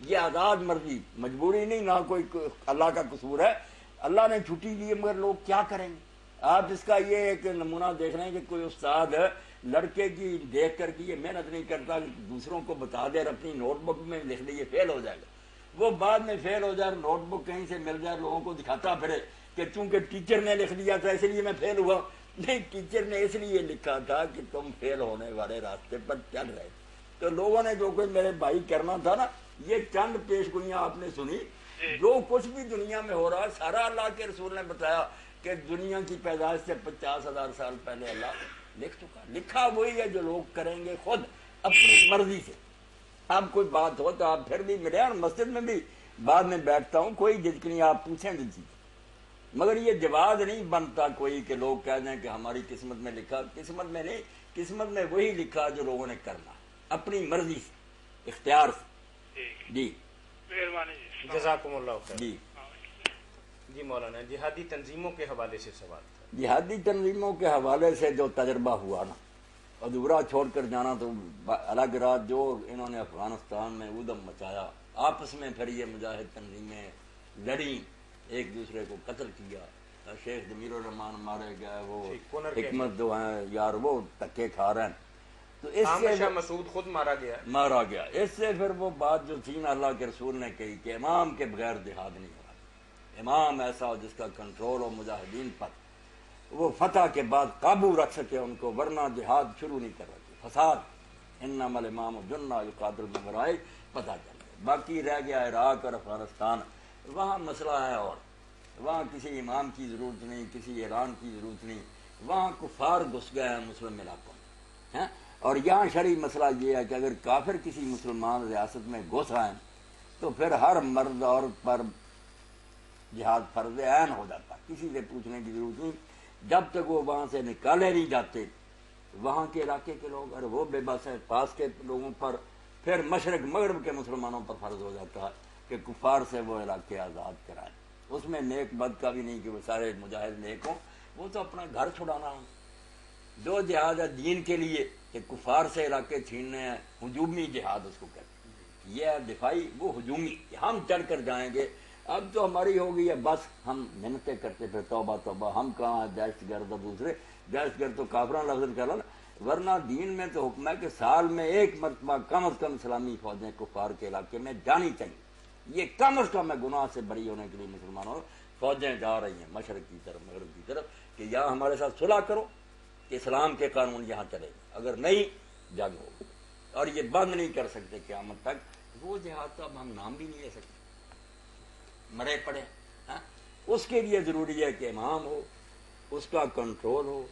یہ آزاد مرضی، مجبوری نہیں، نہ کوئی اللہ کا قصور ہے، اللہ نے چھٹی دی ہے، مگر لوگ کیا کریں گے؟ آپ اس کا یہ ایک نمونہ دیکھ رہے ہیں کہ کوئی استاد لڑکے کی دیکھ کر کے یہ محنت نہیں کرتا کہ دوسروں کو بتا دے اور اپنی نوٹ بک میں لکھ دے یہ فیل ہو جائے گا، وہ بعد میں فیل ہو جائے، نوٹ بک کہیں سے مل جائے، لوگوں کو دکھاتا پھرے کہ چونکہ ٹیچر نے لکھ دیا تھا اس لیے میں فیل ہوا۔ نہیں، ٹیچر نے اس لیے لکھا تھا کہ تم فیل ہونے والے راستے پر چل رہے تھے۔ تو لوگوں نے جو کچھ میرے بھائی کرنا تھا نا، یہ چند پیش گوئیاں آپ نے سنی، جو کچھ بھی دنیا میں ہو رہا ہے سارا اللہ کے رسول نے بتایا کہ دنیا کی پیدائش سے 50,000 سال پہلے اللہ لکھ چکا، لکھا وہی ہے جو لوگ کریں گے خود اپنی مرضی سے۔ اب کوئی بات ہو تو آپ پھر بھی ملے، اور مسجد میں بھی بعد میں بیٹھتا ہوں، کوئی جھجک نہیں، آپ پوچھیں دل چیز، مگر یہ جواز نہیں بنتا کوئی کہ لوگ کہہ دیں کہ ہماری قسمت میں لکھا، قسمت میں نہیں، قسمت میں وہی لکھا جو لوگوں نے کرنا اپنی مرضی سے، اختیار سے۔ جی مہربانی جی، جزاکم اللہ خیر۔ جی جی مولانا، جہادی تنظیموں کے حوالے سے سوال تھا۔ جہادی تنظیموں کے حوالے سے جو تجربہ ہوا نا، ادھورا چھوڑ کر جانا تو الگ رات، جو انہوں نے افغانستان میں ادھم مچایا، آپس میں پھر یہ مجاہد تنظیمیں لڑیں، ایک دوسرے کو قتل کیا، شیخ ضمیر الرحمان مارے گئے، وہ حکمت جو ہیں یار وہ دھکے کھا رہے ہیں، تو اس سے شاہ مسعود خود مارا گیا۔ اس سے پھر وہ بات جو تھی نا اللہ کے رسول نے کہی کہ امام کے بغیر جہاد نہیں ہو رہا، امام ایسا ہو جس کا کنٹرول ہو مجاہدین پر، وہ فتح کے بعد قابو رکھ سکے ان کو، ورنہ جہاد شروع نہیں کر رہے، فساد انما الامام جنہ یقاتل بالغرائب پتہ چل گیا۔ باقی رہ گیا عراق اور افغانستان، وہاں مسئلہ ہے، اور وہاں کسی امام کی ضرورت نہیں، کسی اعلان کی ضرورت نہیں، وہاں کفار گھس گئے ہیں مسلم علاقوں میں ہیں۔ اور یہاں شرعی مسئلہ یہ ہے کہ اگر کافر کسی مسلمان ریاست میں گھس آئیں تو پھر ہر مرد عورت پر جہاد فرض عین ہو جاتا، کسی سے پوچھنے کی ضرورت نہیں، جب تک وہ وہاں سے نکالے نہیں جاتے وہاں کے علاقے کے لوگ، اور وہ بے بس ہیں پاس کے لوگوں پر، پھر مشرق مغرب کے مسلمانوں پر فرض ہو جاتا ہے کہ کفار سے وہ علاقے آزاد کرائیں۔ اس میں نیک بد کا بھی نہیں کہ وہ سارے مجاہد نیک ہوں، وہ تو اپنا گھر چھڑانا ہوں۔ جو جہاد ہے دین کے لیے کہ کفار سے علاقے چھیننے ہیں، ہجومی جہاد اس کو کہتے ہیں، یہ ہے دفاعی، وہ ہجومی، ہم چڑھ کر جائیں گے۔ اب تو ہماری ہو گئی ہے بس، ہم منتیں کرتے پھر توبہ توبہ، ہم کہاں ہیں دہشت گرد، دوسرے دہشت گرد تو کافراں لفظ کر رہا، ورنہ دین میں تو حکم ہے کہ سال میں ایک مرتبہ کم از کم اسلامی فوجیں کفار کے علاقے میں جانی چاہیے، یہ کم از کم ہے، گناہ سے بری ہونے کے لیے مسلمانوں فوجیں جا رہی ہیں مشرق کی طرف مغرب کی طرف کہ یا ہمارے ساتھ صلح کرو کہ اسلام کے قانون یہاں چلے، اگر نہیں جنگ ہو، اور یہ بند نہیں کر سکتے قیامت تک۔ وہ جہاد تو اب ہم نام بھی نہیں لے سکتے، مرے پڑے ہاں۔ اس کے لیے ضروری ہے کہ امام ہو، اس کا کنٹرول ہو،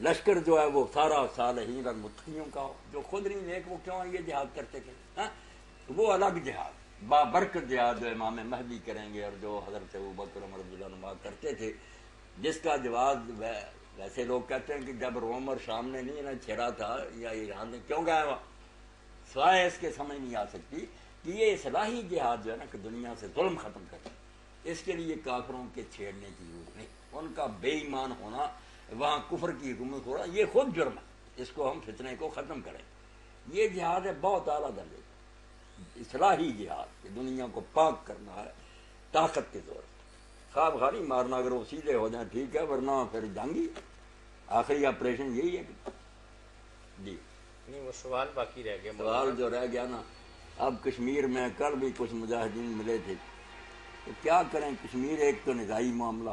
لشکر جو ہے وہ سارا صالحین اور متقیوں کا ہو، جو خود نہیں نیک وہ کیوں یہ جہاد کرتے تھے ہاں؟ وہ الگ جہاد، بابرکت جہاد جو امام مہدی کریں گے، اور جو حضرت ابوبکر عمر رضی اللہ عنہ کرتے تھے، جس کا جواز ویسے لوگ کہتے ہیں کہ جب روم اور شام نے نہیں نہ چھیڑا تھا یا ایران نے کیوں گیا وہاں، سوائے اس کے سمجھ نہیں آ سکتی کہ یہ اصلاحی جہاد جو ہے نا کہ دنیا سے ظلم ختم کرے، اس کے لیے کافروں کے چھیڑنے کی ضرورت نہیں، ان کا بے ایمان ہونا، وہاں کفر کی حکومت ہو رہا، یہ خود جرم ہے، اس کو ہم فتنے کو ختم کریں۔ یہ جہاد ہے بہت اعلیٰ درجے کا، اصلاحی جہاد کہ دنیا کو پاک کرنا ہے طاقت کے طور پر، خواب خاری مارنا، اگر وہ سیدھے ہو جائیں ٹھیک ہے، ورنہ پھر جنگی آخری آپریشن یہی ہے کہ جی۔ نہیں وہ سوال باقی رہ گیا، سوال جو رہ گیا نا، اب کشمیر میں کل بھی کچھ مجاہدین ملے تھے، تو کیا کریں، کشمیر ایک تو نظائی معاملہ،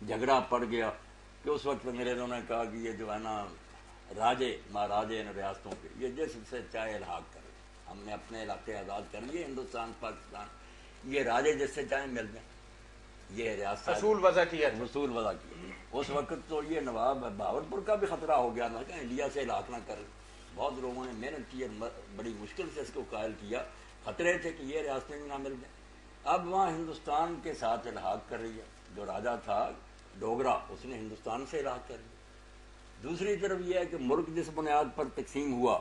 جھگڑا پڑ گیا کہ اس وقت انگریزوں نے کہا کہ یہ جو ہے نا راجے مہاراجے ان ریاستوں کے، یہ جس سے چاہے الحاق کرے، ہم نے اپنے علاقے آزاد کر لیے ہندوستان پاکستان، یہ راجے جس سے چاہیں مل جائیں، یہ ریاست اصول وضع کیا تھا، رسول وضع کیا۔ اس وقت تو یہ نواب بہاولپور کا بھی خطرہ ہو گیا نا کہ انڈیا سے الحاق نہ کرے، بہت لوگوں نے محنت کی اور بڑی مشکل سے اس کو قائل کیا، خطرے تھے کہ یہ ریاستیں بھی نہ مل جائیں۔ اب وہاں ہندوستان کے ساتھ الحاق کر رہی ہے، جو راجا تھا ڈوگرا اس نے ہندوستان سے الحاق کر لیا۔ دوسری طرف یہ ہے کہ ملک جس بنیاد پر تقسیم ہوا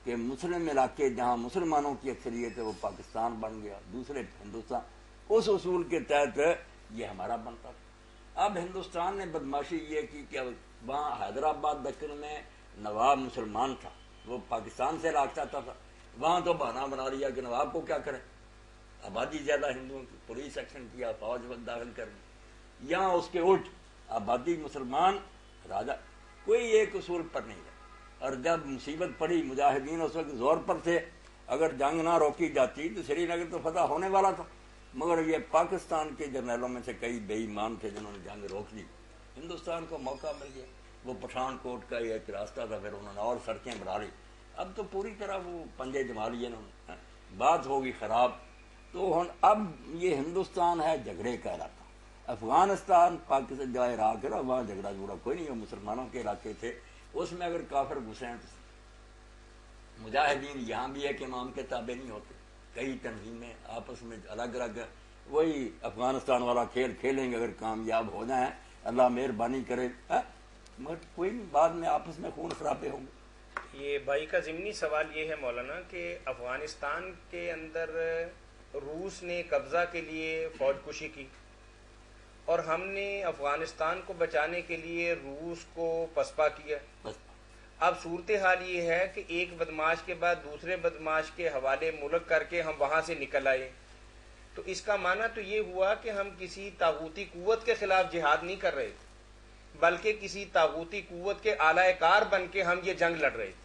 کہ مسلم علاقے جہاں مسلمانوں کی اکثریت ہے وہ پاکستان بن گیا، دوسرے ہندوستان، اس اصول کے تحت یہ ہمارا بنتا تھا۔ اب ہندوستان نے بدماشی یہ کی کہ وہاں حیدرآباد دکن میں نواب مسلمان تھا، وہ پاکستان سے الحاق چاہتا تھا، وہاں تو بہانہ بنا لیا کہ نواب کو کیا کریں، آبادی زیادہ ہندوؤں کی، پولیس ایکشن کیا، فوج وقت داخل کر دی. یہاں اس کے الٹ آبادی مسلمان، راجہ کوئی ایک اصول پر نہیں ہے. اور جب مصیبت پڑی مجاہدین اس وقت زور پر تھے، اگر جنگ نہ روکی جاتی تو سری نگر تو فتح ہونے والا تھا. مگر یہ پاکستان کے جرنیلوں میں سے کئی بے ایمان تھے جنہوں نے جنگ روک دی. ہندوستان کو موقع مل گیا. وہ پٹھان کوٹ کا ایک راستہ تھا، پھر انہوں نے اور سڑکیں بنا لی. اب تو پوری طرح وہ پنجے جما لیے انہوں نے. بات ہوگی خراب. تو اب یہ ہندوستان ہے جھگڑے کا علاقہ. افغانستان پاکستان جو عراق ہے نا، وہاں جھگڑا جھوڑا کوئی نہیں. وہ مسلمانوں کے علاقے تھے، اس میں اگر کافر گھسے ہیں تو مجاہدین یہاں بھی ایک امام کے تابع نہیں ہوتے. کئی تنظیمیں آپس میں الگ الگ وہی افغانستان والا کھیل کھیلیں گے، اگر کامیاب ہو جائیں اللہ مہربانی کرے، مگر کوئی نہیں، بعد میں آپس میں خون خرابے ہوں گے. یہ بھائی کا ضمنی سوال یہ ہے مولانا کہ افغانستان کے اندر روس نے قبضہ کے لیے فوج کشی کی، اور ہم نے افغانستان کو بچانے کے لیے روس کو پسپا کیا. بس اب صورتحال یہ ہے کہ ایک بدماش کے بعد دوسرے بدماش کے حوالے ملک کر کے ہم وہاں سے نکل آئے. تو اس کا معنی تو یہ ہوا کہ ہم کسی طاغوتی قوت کے خلاف جہاد نہیں کر رہے تھے، بلکہ کسی طاغوتی قوت کے اعلی کار بن کے ہم یہ جنگ لڑ رہے تھے.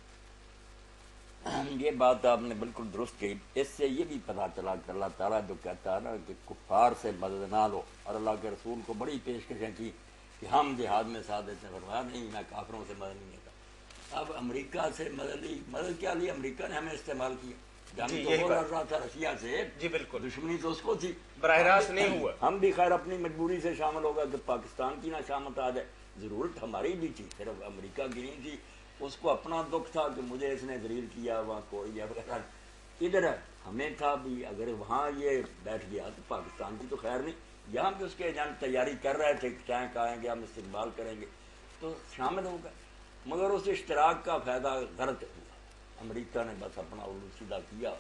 یہ بات آپ نے بالکل درست کہی. اس سے یہ بھی پتہ چلا کہ اللہ تعالیٰ جو کہتا ہے نا کہ کفار سے مدد نہ لو، اور اللہ کے رسول کو بڑی پیشکشیں کی کہ ہم جہاد میں ساتھ دیتے ہیں. فرمایا نہیں، میں کافروں سے مدد نہیں لیتا. اب امریکہ سے مدد کیا لی؟ امریکہ نے ہمیں استعمال کیا. جنگ تو وہ لڑ رہا تھا رشیا سے، جی بالکل، دشمنی تو اس کو تھی، براہ راست نہیں ہوا. ہم بھی خیر اپنی مجبوری سے شامل ہو گئے کہ پاکستان کی نہ شامت آ جائے. ضرورت ہماری بھی تھی، صرف امریکہ کی نہیں تھی. اس کو اپنا دکھ تھا کہ مجھے اس نے ذلیل کیا، وہاں کوئی وغیرہ. ادھر ہمیں تھا بھی اگر وہاں یہ بیٹھ گیا تو پاکستان کی تو خیر نہیں. یہاں پہ اس کے ایجنٹ تیاری کر رہے تھے کہ ٹینک آئیں گے، ہم استقبال کریں گے، تو شامل ہو گئے. مگر اس اشتراک کا فائدہ غلط ہوا. امریکہ نے بس اپنا الو سیدھا کیا،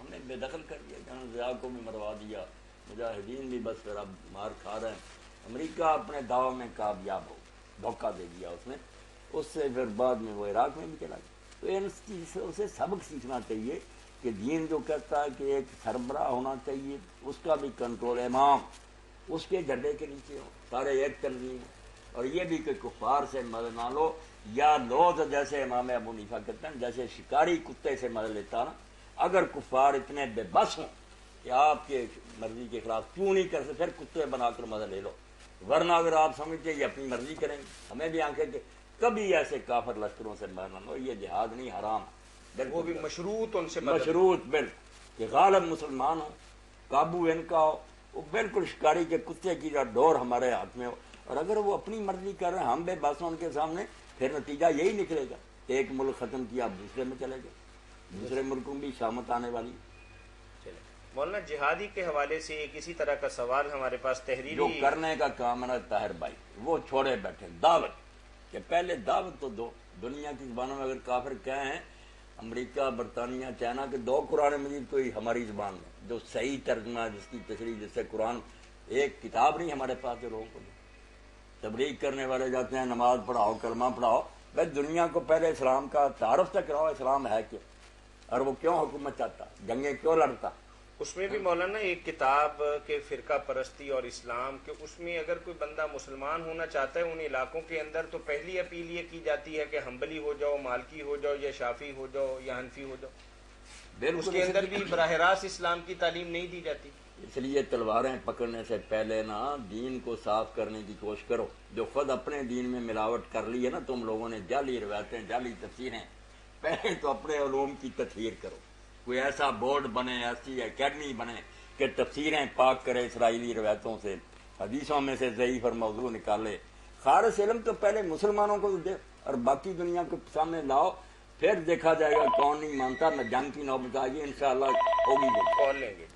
ہم نے بے دخل کر دیا. جنرل ضیاء کو بھی مروا دیا، مجاہدین بھی بس پھر اب مار کھا رہے ہیں. امریکہ اپنے دعوے میں کامیاب ہو، دھوکہ دے دیا اس نے. اس سے پھر بعد میں وہ عراق میں بھی چلا گیا. تو ان چیزوں سے سبق سیکھنا چاہیے کہ دین جو کہتا ہے کہ ایک سربراہ ہونا چاہیے، اس کا بھی کنٹرول، امام اس کے جھنڈے کے نیچے ہو، سارے ایک تنظیم. اور یہ بھی کہ کفار سے مدد نہ لو، یا لو تو جیسے امام ابو حنیفہ کہتے ہیں جیسے شکاری کتے سے مدد لیتا نا. اگر کفار اتنے بے بس ہوں کہ آپ کے مرضی کے خلاف کیوں نہیں کر سکتے، پھر کتے بنا کر مدد لے لو. ورنہ اگر آپ سمجھتے یہ اپنی مرضی کریں گے، ہمیں بھی آنکھیں کہ کبھی ایسے کافر لشکروں سے مدد نہ لو. یہ جہاد نہیں، حرام. وہ بھی مشروط ان سے مشروط بالکل کہ غالب مسلمان ہو، قابو ان کا ہو. وہ بالکل شکاری کے کتے کی ڈور ہمارے ہاتھ میں ہو. اور اگر وہ اپنی مرضی کر رہے ہیں، ہم بے بس ہوں ان کے سامنے، پھر نتیجہ یہی نکلے گا. ایک ملک ختم کیا، اب دوسرے میں چلے گئے، دوسرے ملکوں بھی شامت آنے والی. مولانا جہادی کے حوالے سے ایک اسی طرح کا سوال ہمارے پاس تحریری جو کرنے کا کام ہے نا طاہر بھائی، وہ چھوڑے بیٹھے دعوت، کہ پہلے دعوت تو دو. دنیا کی زبانوں میں اگر کافر کہیں، امریکہ، برطانیہ، چائنا کے 2 قرآن مجید کوئی ہماری زبان میں جو صحیح ترجمہ، جس کی تشریح، جس سے قرآن ایک کتاب نہیں ہمارے پاس جو لوگوں کو تبلیغ کرنے والے جاتے ہیں نماز پڑھاؤ، کلمہ پڑھاؤ. بھائی دنیا کو پہلے اسلام کا تعارف تک کراؤ، اسلام ہے کیا، اور وہ کیوں حکومت چاہتا، جنگیں کیوں لڑتا. اس میں بھی مولانا ایک کتاب کے فرقہ پرستی اور اسلام کے، اس میں اگر کوئی بندہ مسلمان ہونا چاہتا ہے ان علاقوں کے اندر، تو پہلی اپیل یہ کی جاتی ہے کہ حنبلی ہو جاؤ، مالکی ہو جاؤ، یا شافعی ہو جاؤ، یا حنفی ہو جاؤ. اس کے اندر بھی براہ راست اسلام کی تعلیم نہیں دی جاتی. اس لیے تلواریں پکڑنے سے پہلے نا دین کو صاف کرنے کی کوشش کرو. جو خود اپنے دین میں ملاوٹ کر لی ہے نا تم لوگوں نے، جعلی روایتیں، جعلی تفسیریں، پہلے تو اپنے علوم کی تطہیر کرو. کوئی ایسا بورڈ بنے، ایسی اکیڈمی بنے کہ تفسیریں پاک کرے اسرائیلی روایتوں سے، حدیثوں میں سے ضعیف اور موضوع نکالے. خالص علم تو پہلے مسلمانوں کو دے اور باقی دنیا کے سامنے لاؤ، پھر دیکھا جائے گا کون نہیں مانتا. نہ جنگ کی نوبت آئے گی، انشاءاللہ ہوگی. کون لیں گے؟